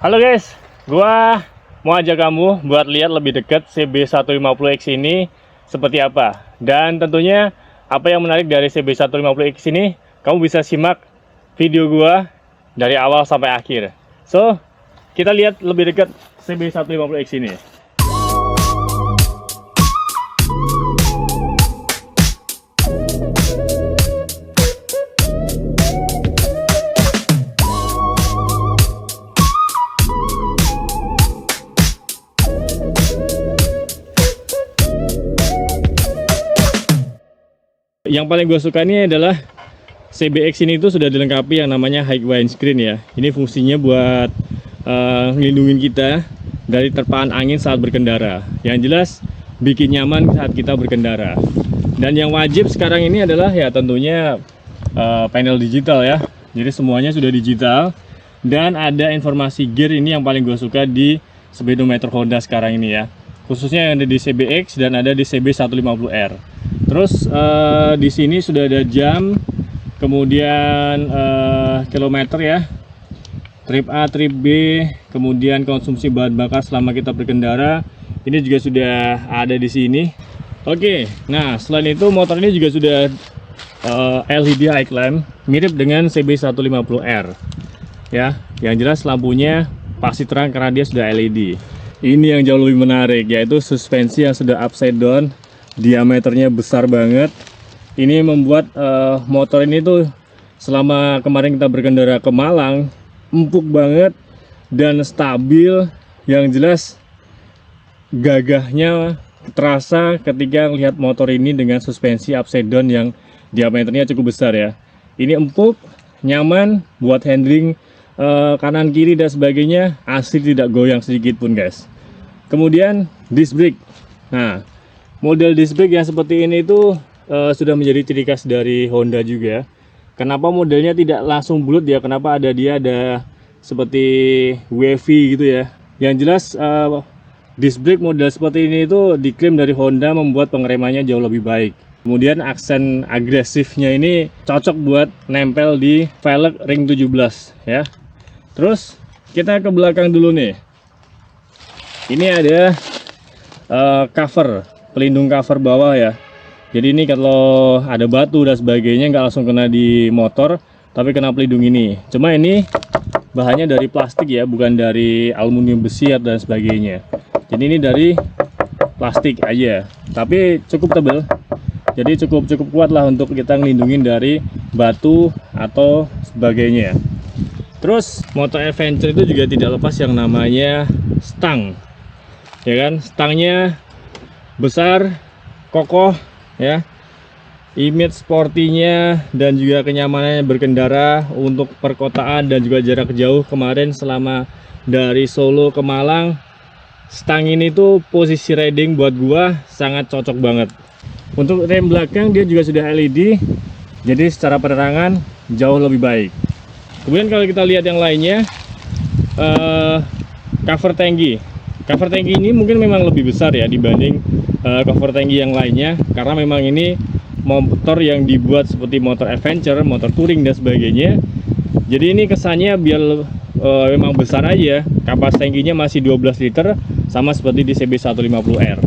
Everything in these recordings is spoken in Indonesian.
Halo guys, gua mau ajak kamu buat lihat lebih dekat CB150X ini seperti apa. Dan tentunya apa yang menarik dari CB150X ini, kamu bisa simak video gua dari awal sampai akhir. So, kita lihat lebih dekat CB150X ini. Yang paling gue suka ini adalah CBX ini tuh sudah dilengkapi yang namanya high windscreen ya. Ini fungsinya buat ngelindungin kita dari terpaan angin saat berkendara. Yang jelas bikin nyaman saat kita berkendara. Dan yang wajib sekarang ini adalah ya tentunya panel digital ya. Jadi semuanya sudah digital. Dan ada informasi gear ini yang paling gue suka di speedometer Honda sekarang ini ya. Khususnya yang ada di CBX dan ada di CB150R. Terus di sini sudah ada jam, kemudian kilometer ya, trip A, trip B, kemudian konsumsi bahan bakar selama kita berkendara. Ini juga sudah ada di sini. Oke, nah selain itu motor ini juga sudah LED eye lamp, mirip dengan CB150R. Ya, yang jelas lampunya pasti terang karena dia sudah LED. Ini yang jauh lebih menarik, yaitu suspensi yang sudah upside down. Diameternya besar banget. Ini membuat motor ini tuh selama kemarin kita berkendara ke Malang empuk banget dan stabil. Yang jelas gagahnya terasa ketika melihat motor ini dengan suspensi upside down yang diameternya cukup besar ya. Ini empuk, nyaman buat handling kanan kiri dan sebagainya, asli tidak goyang sedikit pun guys. Kemudian disc brake. Nah, model disc brake yang seperti ini itu sudah menjadi ciri khas dari Honda juga. Kenapa modelnya tidak langsung bulat ya? Kenapa dia ada seperti wavy gitu ya? Yang jelas disc brake model seperti ini itu diklaim dari Honda membuat pengeremannya jauh lebih baik. Kemudian aksen agresifnya ini cocok buat nempel di velg ring 17 ya. Terus kita ke belakang dulu nih. Ini ada cover, pelindung cover bawah ya. Jadi ini kalau ada batu dan sebagainya nggak langsung kena di motor, tapi kena pelindung ini. Cuma ini bahannya dari plastik ya, bukan dari aluminium besi dan sebagainya. Jadi ini dari plastik aja, tapi cukup tebal. Jadi cukup kuat lah untuk kita ngelindungin dari batu atau sebagainya. Terus motor adventure itu juga tidak lepas yang namanya stang. Ya kan, stangnya besar, kokoh ya, image sportinya dan juga kenyamanannya berkendara untuk perkotaan dan juga jarak jauh. Kemarin selama dari Solo ke Malang, stang ini tuh posisi riding buat gua sangat cocok banget. Untuk rem belakang dia juga sudah LED, jadi secara penerangan jauh lebih baik. Kemudian kalau kita lihat yang lainnya, cover tangki. Cover tangki ini mungkin memang lebih besar ya dibanding cover tangki yang lainnya, karena memang ini motor yang dibuat seperti motor adventure, motor touring dan sebagainya. Jadi ini kesannya biar memang besar aja. Kapasitas tangkinya masih 12 liter sama seperti di CB150R.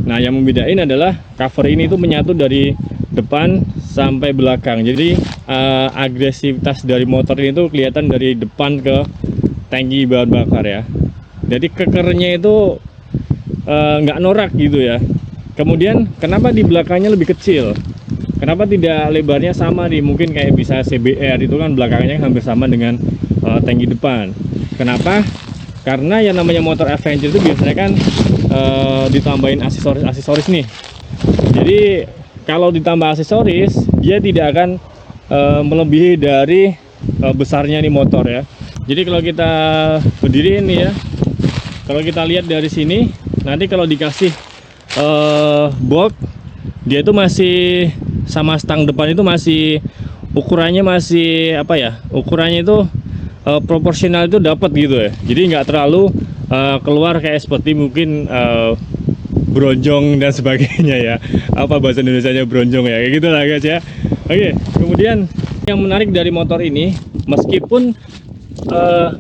Nah, yang membedain adalah cover ini tuh menyatu dari depan sampai belakang. Jadi agresivitas dari motor ini tuh kelihatan dari depan ke tangki bahan bakar ya. Jadi kekernya itu nggak norak gitu ya. Kemudian kenapa di belakangnya lebih kecil? Kenapa tidak lebarnya sama nih? Mungkin kayak bisa CBR itu kan belakangnya hampir sama dengan tangki depan. Kenapa? Karena yang namanya motor adventure itu biasanya kan ditambahin aksesoris nih. Jadi kalau ditambah aksesoris, dia tidak akan melebihi dari besarnya nih motor ya. Jadi kalau kita berdiri ini ya, kalau kita lihat dari sini, nanti kalau dikasih box, dia itu masih sama stang depan itu masih ukurannya masih apa ya? Ukurannya itu proporsional itu dapat gitu ya. Jadi nggak terlalu keluar kayak seperti mungkin bronjong dan sebagainya ya. Apa bahasa Indonesianya bronjong ya? Kayak gitu lah guys ya. Oke, kemudian yang menarik dari motor ini, meskipun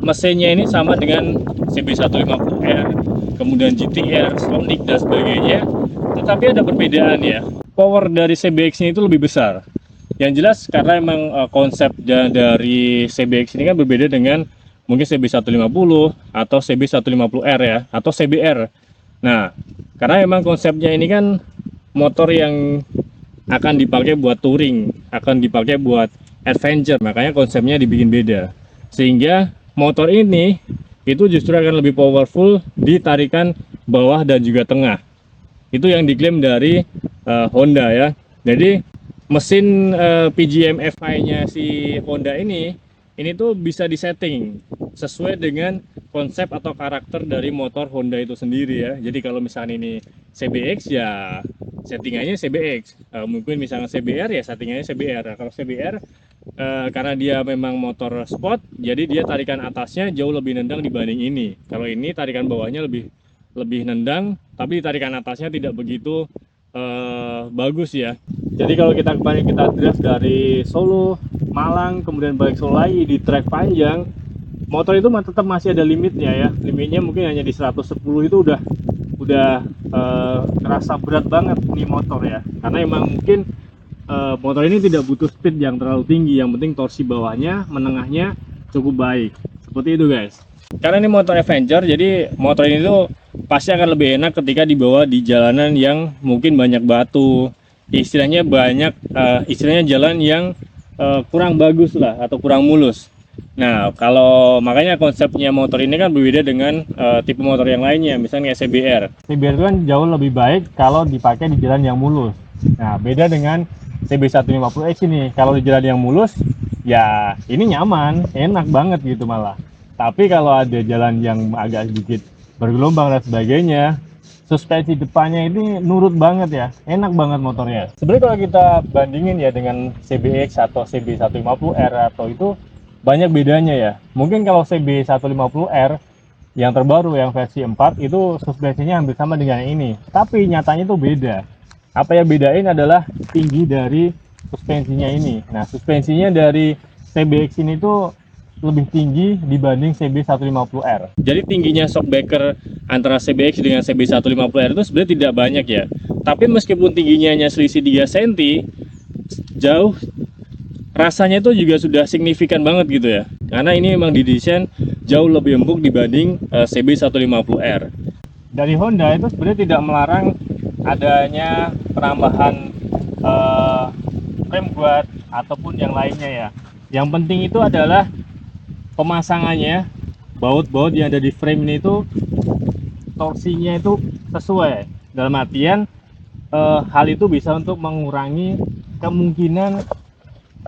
mesinnya ini sama dengan CB150R, kemudian GTR, Sonic dan sebagainya, tetapi ada perbedaan ya. Power dari CBX ini itu lebih besar. Yang jelas karena emang konsep dari CBX ini kan berbeda dengan mungkin CB150 atau CB150R ya, atau CBR. Nah, karena emang konsepnya ini kan motor yang akan dipakai buat touring, akan dipakai buat adventure, makanya konsepnya dibikin beda. Sehingga motor ini itu justru akan lebih powerful di tarikan bawah dan juga tengah. Itu yang diklaim dari Honda ya. Jadi mesin PGM FI-nya si Honda ini tuh bisa disetting sesuai dengan konsep atau karakter dari motor Honda itu sendiri ya. Jadi kalau misalnya ini CBX ya settingannya CBX, mungkin misalnya CBR ya settingannya CBR. Nah, kalau CBR karena dia memang motor sport, jadi dia tarikan atasnya jauh lebih nendang dibanding ini. Kalau ini tarikan bawahnya lebih nendang, tapi tarikan atasnya tidak begitu bagus ya. Jadi kalau kita kemarin kita drive dari Solo, Malang, kemudian balik Solo lagi di trek panjang, motor itu tetap masih ada limitnya ya. Limitnya mungkin hanya di 110 itu udah kerasa berat banget nih motor ya. Karena emang mungkin motor ini tidak butuh speed yang terlalu tinggi, yang penting torsi bawahnya, menengahnya cukup baik. Seperti itu guys. Karena ini motor Avenger, jadi motor ini tuh pasti akan lebih enak ketika dibawa di jalanan yang mungkin banyak batu, istilahnya istilahnya jalan yang kurang bagus lah atau kurang mulus. Nah, kalau makanya konsepnya motor ini kan berbeda dengan tipe motor yang lainnya, misalnya CBR. CBR itu kan jauh lebih baik kalau dipakai di jalan yang mulus. Nah, beda dengan CB150X ini. Kalau di jalan yang mulus, ya ini nyaman, enak banget gitu malah. Tapi kalau ada jalan yang agak sedikit bergelombang dan sebagainya, suspensi depannya ini nurut banget ya, enak banget motornya. Sebenarnya kalau kita bandingin ya dengan CBX atau CB150R atau itu banyak bedanya ya. Mungkin kalau CB150R yang terbaru yang versi 4 itu suspensinya hampir sama dengan yang ini. Tapi nyatanya itu beda. Apa yang bedain adalah tinggi dari suspensinya ini. Nah, suspensinya dari CBX ini tuh lebih tinggi dibanding CB150R. Jadi tingginya shockbreaker antara CBX dengan CB150R itu sebenarnya tidak banyak ya. Tapi meskipun tingginya hanya selisih 3 cm, jauh rasanya itu juga sudah signifikan banget gitu ya. Karena ini memang didesain jauh lebih empuk dibanding CB150R. Dari Honda itu sebenarnya tidak melarang adanya penambahan frame guard ataupun yang lainnya ya. Yang penting itu adalah pemasangannya, baut-baut yang ada di frame ini itu torsinya itu sesuai. Dalam artian hal itu bisa untuk mengurangi kemungkinan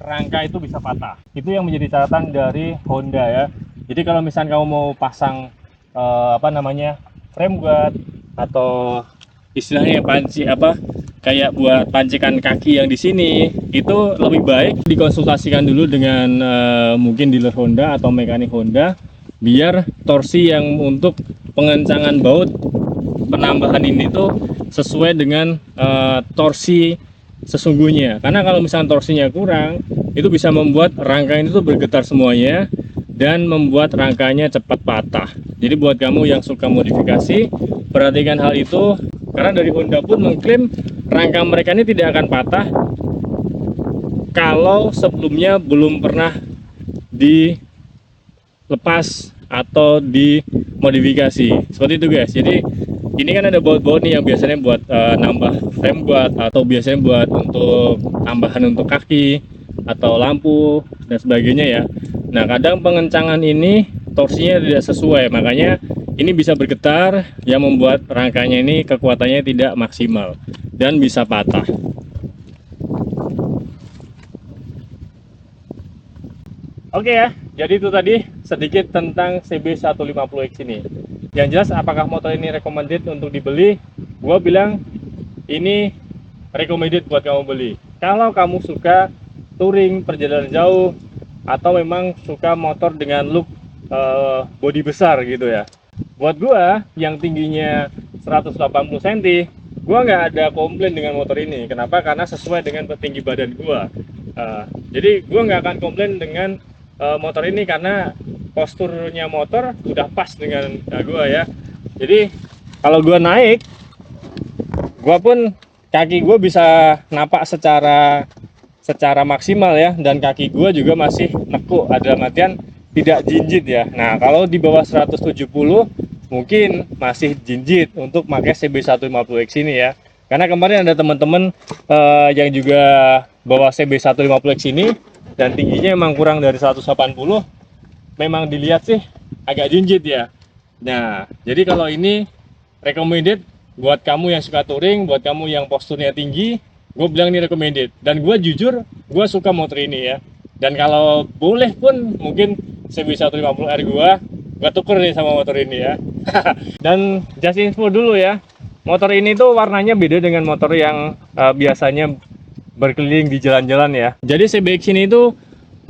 rangka itu bisa patah. Itu yang menjadi catatan dari Honda ya. Jadi kalau misalnya kamu mau pasang frame guard atau istilahnya kayak buat pancikan kaki yang di sini, itu lebih baik dikonsultasikan dulu dengan mungkin dealer Honda atau mekanik Honda, biar torsi yang untuk pengencangan baut penambahan ini tuh sesuai dengan torsi sesungguhnya. Karena kalau misalnya torsinya kurang, itu bisa membuat rangka ini tuh bergetar semuanya dan membuat rangkanya cepat patah. Jadi buat kamu yang suka modifikasi, perhatikan hal itu. Karena dari Honda pun mengklaim rangka mereka ini tidak akan patah kalau sebelumnya belum pernah dilepas atau dimodifikasi. Seperti itu guys. Jadi ini kan ada baut-baut nih yang biasanya buat nambah frame guard atau biasanya buat untuk tambahan untuk kaki atau lampu dan sebagainya ya. Nah, kadang pengencangan ini torsinya tidak sesuai, makanya ini bisa bergetar yang membuat rangkanya ini kekuatannya tidak maksimal dan bisa patah. Oke ya, jadi itu tadi sedikit tentang CB150X ini. Yang jelas apakah motor ini recommended untuk dibeli? Gua bilang ini recommended buat kamu beli. Kalau kamu suka touring, perjalanan jauh, atau memang suka motor dengan look bodi besar gitu ya. Buat gua yang tingginya 180 cm, gua nggak ada komplain dengan motor ini. Kenapa? Karena sesuai dengan tinggi badan gua. Jadi gua nggak akan komplain dengan motor ini karena posturnya motor udah pas dengan gua ya. Jadi kalau gua naik, gua pun kaki gua bisa napak secara maksimal ya, dan kaki gua juga masih nekuk, ada matian tidak jinjit ya. Nah kalau di bawah 170 mungkin masih jinjit untuk pakai CB150X ini ya, karena kemarin ada teman-teman yang juga bawa CB150X ini dan tingginya emang kurang dari 180, memang dilihat sih agak jinjit ya. Nah jadi kalau ini recommended buat kamu yang suka touring, buat kamu yang posturnya tinggi, gue bilang ini recommended. Dan gue jujur, gue suka motor ini ya. Dan kalau boleh pun mungkin CB150R gue tuker nih sama motor ini ya. Dan just info dulu ya, motor ini tuh warnanya beda dengan motor yang biasanya berkeliling di jalan-jalan ya. Jadi CBX ini tuh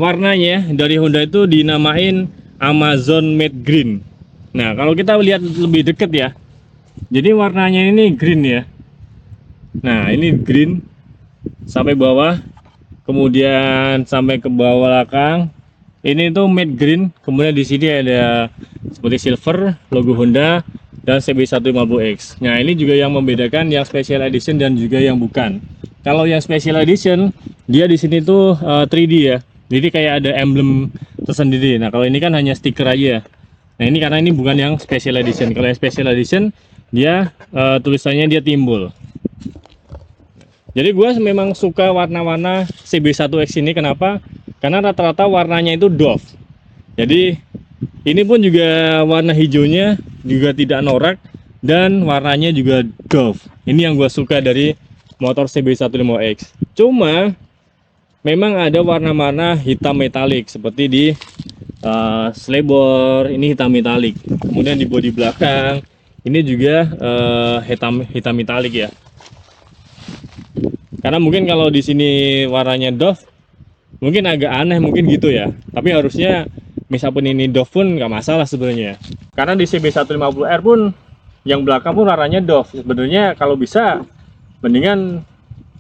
warnanya dari Honda itu dinamain Amazon Matte Green. Nah kalau kita lihat lebih deket ya, jadi warnanya ini green ya. Nah ini green sampai bawah, kemudian sampai ke bawah belakang. Ini tuh matte green. Kemudian di sini ada seperti silver, logo Honda dan CB150X. Nah ini juga yang membedakan yang special edition dan juga yang bukan. Kalau yang special edition, dia di sini tuh 3D ya. Jadi kayak ada emblem tersendiri. Nah kalau ini kan hanya stiker aja. Nah ini karena ini bukan yang special edition. Kalau yang special edition, dia tulisannya dia timbul. Jadi gue memang suka warna-warna CB1X ini. Kenapa? Karena rata-rata warnanya itu doff. Jadi ini pun juga warna hijaunya juga tidak norak dan warnanya juga doff. Ini yang gue suka dari motor CB150X. Cuma memang ada warna-warna hitam metalik seperti di slebor ini hitam metalik. Kemudian di bodi belakang ini juga hitam metalik ya. Karena mungkin kalau di sini warnanya doff, mungkin agak aneh mungkin gitu ya. Tapi harusnya misalpun ini doff pun nggak masalah sebenarnya. Karena di CB150R pun yang belakang pun warnanya doff. Sebenarnya kalau bisa mendingan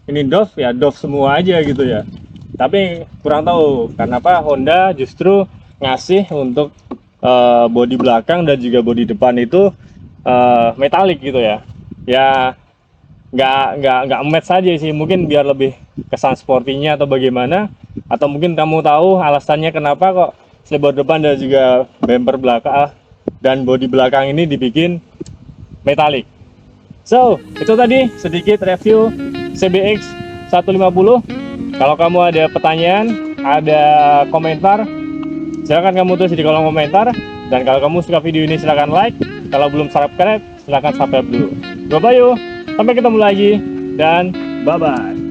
ini doff ya doff semua aja gitu ya. Tapi kurang tahu kenapa Honda justru ngasih untuk bodi belakang dan juga bodi depan itu metalik gitu ya. Ya nggak match saja sih, mungkin biar lebih kesan sportinya atau bagaimana, atau mungkin kamu tahu alasannya kenapa kok slebor depan dan juga bumper belakang dan bodi belakang ini dibikin metalik. So itu tadi sedikit review CBX 150. Kalau kamu ada pertanyaan, ada komentar, silahkan kamu tulis di kolom komentar. Dan kalau kamu suka video ini silahkan like, kalau belum subscribe silahkan subscribe dulu. Bye bye, sampai ketemu lagi dan bye bye.